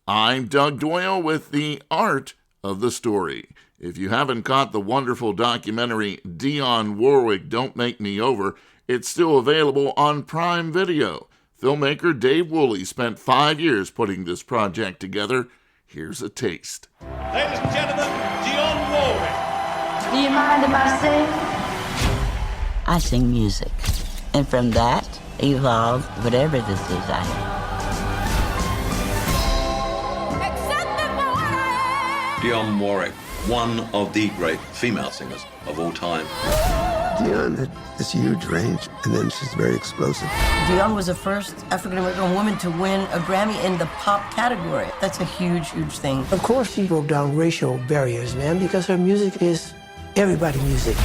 I'm Doug Doyle with the art of the story. If you haven't caught the wonderful documentary Dionne Warwick, Don't Make Me Over, it's still available on Prime Video. Filmmaker Dave Wooley spent 5 years putting this project together. Here's a taste. Ladies and gentlemen, Dionne Warwick. Do you mind if I sing? I sing music, and from that evolved whatever this is I am. Dionne Warwick, one of the great female singers of all time. Dionne had this huge range, and then she's very explosive. Dionne was the first African-American woman to win a Grammy in the pop category. That's a huge, huge thing. Of course, she broke down racial barriers, man, because her music is everybody's music.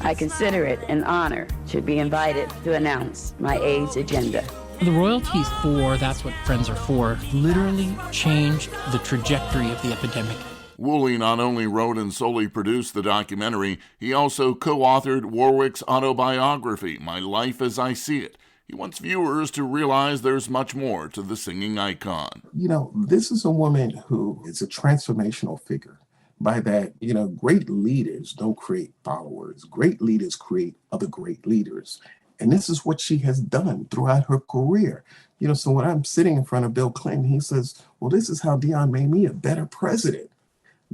I consider it an honor to be invited to announce my AIDS agenda. The royalties for That's What Friends Are For literally changed the trajectory of the epidemic. Wooley not only wrote and solely produced the documentary, he also co-authored Warwick's autobiography, My Life as I See It. He wants viewers to realize there's much more to the singing icon. You know, this is a woman who is a transformational figure. By that, you know, great leaders don't create followers. Great leaders create other great leaders. And this is what she has done throughout her career. You know, so when I'm sitting in front of Bill Clinton, he says, well, this is how Dionne made me a better president.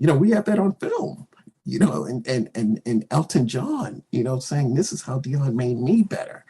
You know, we have that on film, you know, and Elton John, you know, saying this is how Dionne made me better.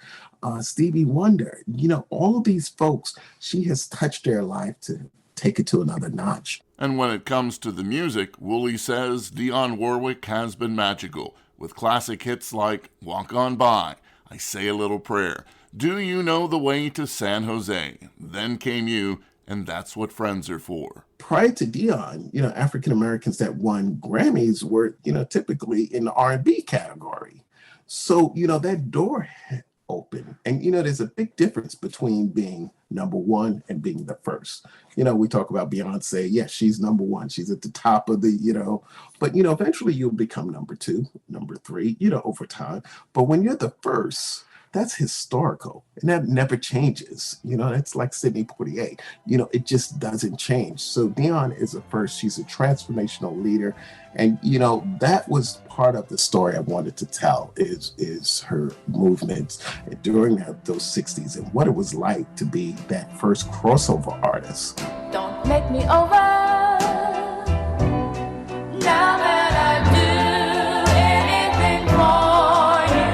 Stevie Wonder, you know, all of these folks, she has touched their life to take it to another notch. And when it comes to the music, Wooley says Dionne Warwick has been magical, with classic hits like Walk On By, I Say a Little Prayer, Do You Know the Way to San Jose, Then Came You, and That's What Friends Are For. Prior to Dionne, you know, African Americans that won Grammys were, you know, typically in the R&B category. So, you know, that door had opened. And, you know, there's a big difference between being number one and being the first. You know, we talk about Beyonce. Yes, she's number one. She's at the top of the, you know, but, you know, eventually you'll become number two, number three, you know, over time. But when you're the first, that's historical, and that never changes. You know, it's like Sidney Poitier. You know, it just doesn't change. So Dionne is a first. She's a transformational leader, and you know that was part of the story I wanted to tell. Is her movements during those '60s and what it was like to be that first crossover artist. Don't make me over. Now that I do anything for you.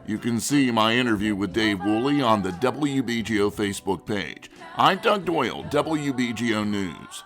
You can see my interview with Dave Wooley on the WBGO Facebook page. I'm Doug Doyle, WBGO News.